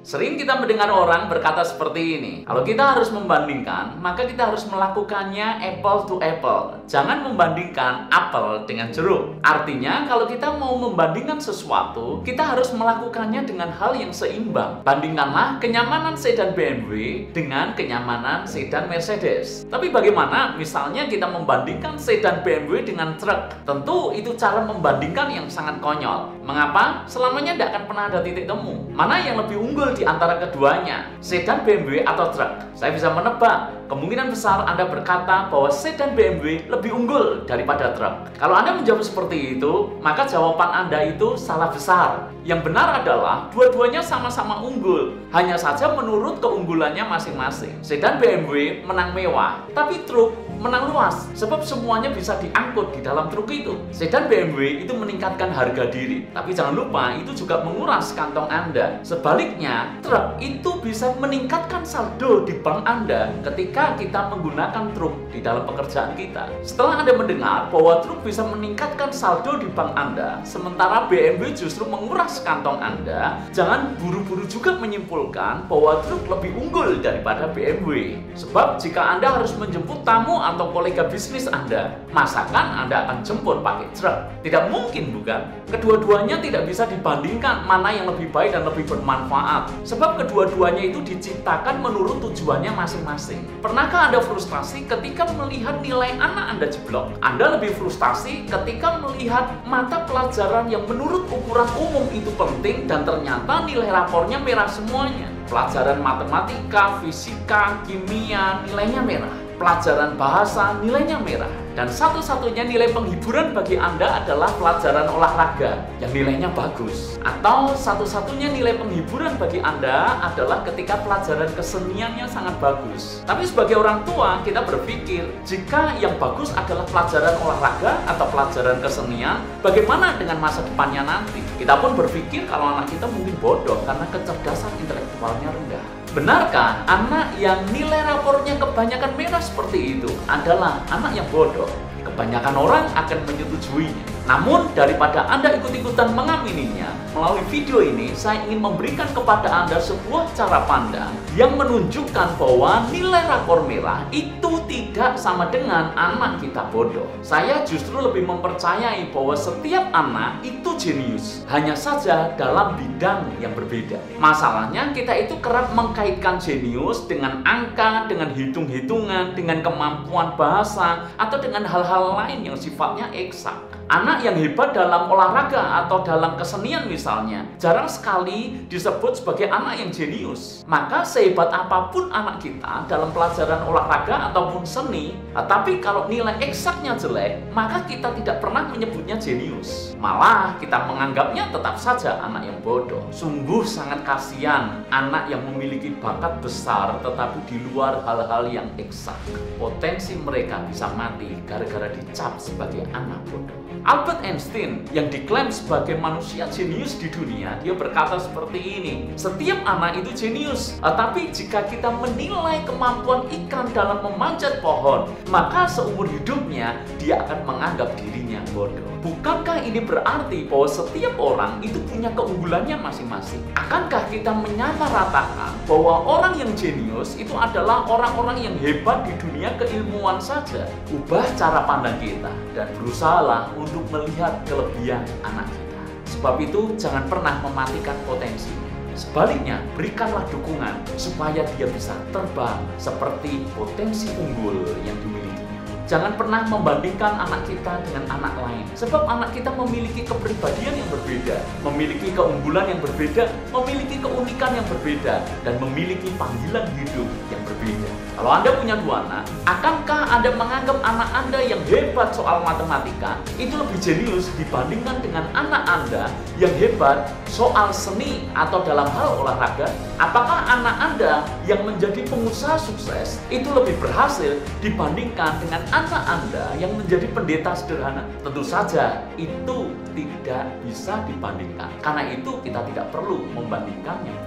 Sering kita mendengar orang berkata seperti ini, kalau kita harus membandingkan, maka kita harus melakukannya apple to apple. Jangan membandingkan apel dengan jeruk. Artinya, kalau kita mau membandingkan sesuatu, kita harus melakukannya dengan hal yang seimbang. Bandingkanlah kenyamanan sedan BMW dengan kenyamanan sedan Mercedes. Tapi bagaimana misalnya kita membandingkan sedan BMW dengan truk? Tentu itu cara membandingkan yang sangat konyol. Mengapa? Selamanya tidak akan pernah ada titik temu. Mana yang lebih unggul di antara keduanya, sedan BMW atau truk? Saya bisa menebak, kemungkinan besar Anda berkata bahwa sedan BMW lebih unggul daripada truk. Kalau Anda menjawab seperti itu, maka jawaban Anda itu salah besar. Yang benar adalah dua-duanya sama-sama unggul, hanya saja menurut keunggulannya masing-masing. Sedan BMW menang mewah, tapi truk menang luas, sebab semuanya bisa diangkut di dalam truk itu. Sedan BMW itu meningkatkan harga diri, tapi jangan lupa itu juga menguras kantong Anda. Sebaliknya, truk itu bisa meningkatkan saldo di bank Anda ketika kita menggunakan truk di dalam pekerjaan kita. Setelah Anda mendengar bahwa truk bisa meningkatkan saldo di bank Anda, sementara BMW justru menguras kantong Anda, jangan buru-buru juga menyimpulkan bahwa truk lebih unggul daripada BMW. Sebab jika Anda harus menjemput tamu atau kolega bisnis Anda, masakan Anda akan jemput pakai truk? Tidak mungkin, bukan? Kedua-duanya tidak bisa dibandingkan mana yang lebih baik dan lebih bermanfaat, sebab kedua-duanya itu diciptakan menurut tujuannya masing-masing. Pernahkah Anda frustasi ketika melihat nilai anak Anda jeblok? Anda lebih frustasi ketika melihat mata pelajaran yang menurut ukuran umum itu penting dan ternyata nilai rapornya merah semuanya. Pelajaran matematika, fisika, kimia, nilainya merah. Pelajaran bahasa, nilainya merah. Dan satu-satunya nilai penghiburan bagi Anda adalah pelajaran olahraga yang nilainya bagus. Atau satu-satunya nilai penghiburan bagi Anda adalah ketika pelajaran keseniannya sangat bagus. Tapi sebagai orang tua, kita berpikir, jika yang bagus adalah pelajaran olahraga atau pelajaran kesenian, bagaimana dengan masa depannya nanti? Kita pun berpikir kalau anak kita mungkin bodoh karena kecerdasan intelektualnya rendah. Benarkah anak yang nilai rapornya kebanyakan merah seperti itu adalah anak yang bodoh? Kebanyakan orang akan menyetujuinya. Namun, daripada Anda ikut-ikutan mengamininya, melalui video ini saya ingin memberikan kepada Anda sebuah cara pandang yang menunjukkan bahwa nilai rapor merah itu tidak sama dengan anak kita bodoh. Saya justru lebih mempercayai bahwa setiap anak itu jenius, hanya saja dalam bidang yang berbeda. Masalahnya, kita itu kerap mengkaitkan jenius dengan angka, dengan hitung-hitungan, dengan kemampuan bahasa, atau dengan hal-hal lain yang sifatnya eksak. Anak yang hebat dalam olahraga atau dalam kesenian misalnya, jarang sekali disebut sebagai anak yang jenius. Maka sehebat apapun anak kita dalam pelajaran olahraga ataupun seni, tapi kalau nilai eksaknya jelek, maka kita tidak pernah menyebutnya jenius. Malah kita menganggapnya tetap saja anak yang bodoh. Sungguh sangat kasihan anak yang memiliki bakat besar tetapi di luar hal-hal yang eksak. Potensi mereka bisa mati gara-gara dicap sebagai anak bodoh. Albert Einstein yang diklaim sebagai manusia jenius di dunia, dia berkata seperti ini, setiap anak itu jenius, tapi jika kita menilai kemampuan ikan dalam memanjat pohon, maka seumur hidupnya dia akan menganggap dirinya bodoh. Bukankah ini berarti bahwa setiap orang itu punya keunggulannya masing-masing? Akankah kita menyamaratakan bahwa orang yang jenius itu adalah orang-orang yang hebat di dunia keilmuan saja? Ubah cara pandang kita dan berusahalah untuk melihat kelebihan anak kita. Sebab itu jangan pernah mematikan potensinya. Sebaliknya, berikanlah dukungan supaya dia bisa terbang seperti potensi unggul yang dimilikinya. Jangan pernah membandingkan anak kita dengan anak lain, sebab anak kita memiliki kepribadian yang berbeda, memiliki keunggulan yang berbeda, memiliki keunikan yang berbeda, dan memiliki panggilan hidup yang berbeda. Kalau Anda punya 2 anak, akankah Anda menganggap anak Anda yang hebat soal matematika itu lebih jenius dibandingkan dengan anak Anda yang hebat soal seni atau dalam hal olahraga? Apakah anak Anda yang menjadi pengusaha sukses itu lebih berhasil dibandingkan dengan anak Anda yang menjadi pendeta sederhana? Tentu saja itu tidak bisa dibandingkan. Karena itu kita tidak perlu membandingkannya.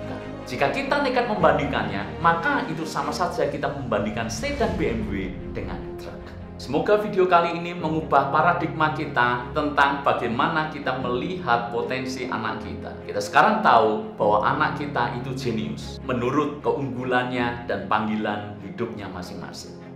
Jika kita nekat membandingkannya, maka itu sama saja kita membandingkan sedan BMW dengan truk. Semoga video kali ini mengubah paradigma kita tentang bagaimana kita melihat potensi anak kita. Kita sekarang tahu bahwa anak kita itu jenius menurut keunggulannya dan panggilan hidupnya masing-masing.